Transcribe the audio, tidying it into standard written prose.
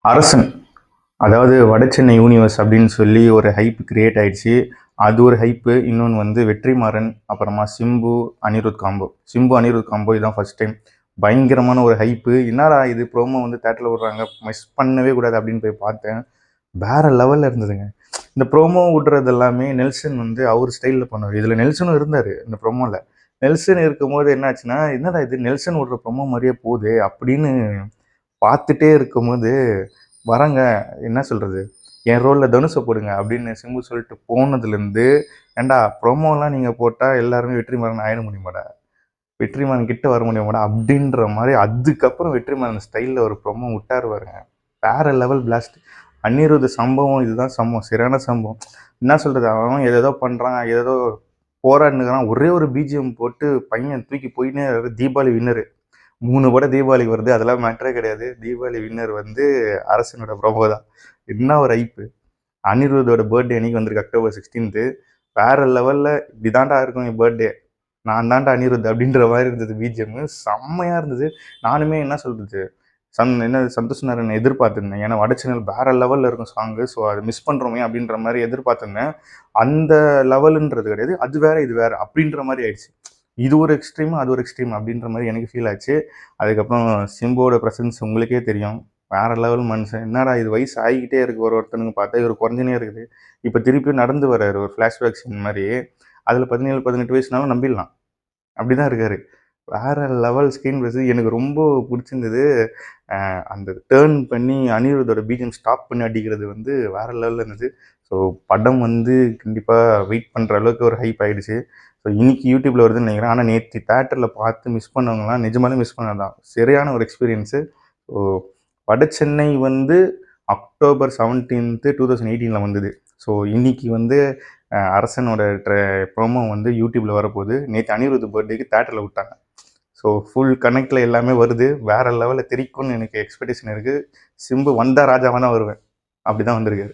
அரசன். அதாவது வடசென்னை யூனிவர்ஸ் அப்படின்னு சொல்லி ஒரு ஹைப் கிரியேட் ஆயிடுச்சு. அது ஒரு ஹைப்பு. இன்னொன்று வந்து வெற்றிமாறன், அப்புறமா சிம்பு, அனிருத் காம்போ. சிம்பு, அனிருத் காம்போ இதுதான் ஃபர்ஸ்ட் டைம். பயங்கரமான ஒரு ஹைப்பு. என்னடா இது ப்ரோமோ வந்து தேட்டரில் விடுறாங்க, மிஸ் பண்ணவே கூடாது அப்படின்னு போய் பார்த்தேன். வேற லெவலில் இருந்ததுங்க. இந்த ப்ரோமோ விடுறது எல்லாமே நெல்சன் வந்து அவர் ஸ்டைலில் பண்ணுவார். இதில் நெல்சனும் இருந்தார் இந்த ப்ரோமோவில். நெல்சன் இருக்கும்போது என்னாச்சுன்னா, என்னடா இது நெல்சன் விடுற ப்ரோமோ மாதிரியே போகுது அப்படின்னு பார்த்துட்டே இருக்கும்போது வரங்க என்ன சொல்கிறது, என் ரோலில் தனுஷை போடுங்க அப்படின்னு சிம்பு சொல்லிட்டு போனதுலேருந்து, ஏண்டா ப்ரோமோலாம் நீங்கள் போட்டால் எல்லாருமே வெற்றிமாறன் ஆயிட முடியுமாடா, வெற்றிமாறன் கிட்ட வர முடியுமாடா அப்படின்ற மாதிரி அதுக்கப்புறம் வெற்றிமாறன் ஸ்டைலில் ஒரு ப்ரோமோ விட்டார் பாருங்க. வேற லெவல் பிளாஸ்ட். அந்நிருத சம்பவம் இதுதான் சம்பவம், சரியான சம்பவம். என்ன சொல்கிறது, அவன் ஏதோ பண்ணுறான், ஏதோ போராடினுக்கிறான், ஒரே ஒரு பிஜிஎம் போட்டு பையன் தூக்கி போயினே. தீபாவளி வின்னரு 3 படம் தீபாவளிக்கு வருது, அதெல்லாம் மேட்டரே கிடையாது. தீபாவளி வின்னர் வந்து அரசனோட ப்ரோமோ தான். என்ன ஒரு ஐப்பு. அனிருத்தோட பர்த்டே அன்னைக்கு வந்திருக்கு அக்டோபர் 16th. வேற லெவலில் இப்படி தாண்டா இருக்கும் என் பர்த்டே, நான் தாண்டா அனிருத் அப்படின்ற மாதிரி இருந்தது. பிஜிஎம் செம்மையாக இருந்தது. நானுமே என்ன சொல்கிறது, என்ன சந்தோஷ் நாராயணன் எதிர்பார்த்துருந்தேன். ஏன்னா வட சேனல் வேற லெவலில் இருக்கும் சாங்கு. ஸோ அதை மிஸ் பண்ணுறோமே அப்படின்ற மாதிரி எதிர்பார்த்துருந்தேன். அந்த லெவலுன்றது கிடையாது, அது வேற இது வேற அப்படின்ற மாதிரி ஆயிடுச்சு. இது ஒரு எக்ஸ்ட்ரீம், அது ஒரு எக்ஸ்ட்ரீம் அப்படின்ற மாதிரி எனக்கு ஃபீல் ஆச்சு. அதுக்கப்புறம் சிம்புவோட ப்ரெசன்ஸ் உங்களுக்கே தெரியும். வேற லெவல் மனுஷன். என்னடா இது வயசு ஆகிக்கிட்டே இருக்குது, ஒருத்தனுக்கு பார்த்தா இவர் குறைஞ்சினே இருக்குது. இப்போ திருப்பியும் நடந்து வர்றாரு ஒரு ஃப்ளாஷ்பேக் சீன் மாதிரி. அதில் 17 18 வயசுனாலும் நம்பிடலாம், அப்படி தான் இருக்காரு. வேற லெவல் ஸ்க்ரீன் ப்ளஸ். எனக்கு ரொம்ப பிடிச்சிருந்தது அந்த டேர்ன் பண்ணி அனிருத்தோட பிஜிஎம் ஸ்டாப் பண்ணி அடிக்கிறது வந்து வேற லெவலில் இருந்தது. ஸோ படம் வந்து கண்டிப்பாக வெயிட் பண்ணுற அளவுக்கு ஒரு ஹைப் ஆகிடுச்சு. ஸோ இன்னைக்கு யூடியூப்பில் வருதுன்னு நினைக்கிறேன். ஆனால் நேற்று தேட்டரில் பார்த்து மிஸ் பண்ணவங்களாம் நிஜமாலே மிஸ் பண்ணதான் சரியான ஒரு எக்ஸ்பீரியன்ஸு. ஸோ வட சென்னை வந்து அக்டோபர் 17th 2018 வந்தது. ஸோ இன்னைக்கு வந்து அரசனோட ப்ரோமோ வந்து யூடியூப்பில் வரப்போகுது. நேற்று அனிருத் பர்த்டேக்கு தேட்டரில் விட்டாங்க. ஸோ ஃபுல் கனெக்டில் எல்லாமே வருது. வேறு லெவலில் தெரிக்கும்னு எனக்கு எக்ஸ்பெக்டேஷன் இருக்குது. சிம்பு வந்தால் ராஜாவாக தான் வருவேன், அப்படி தான் வந்திருக்காரு.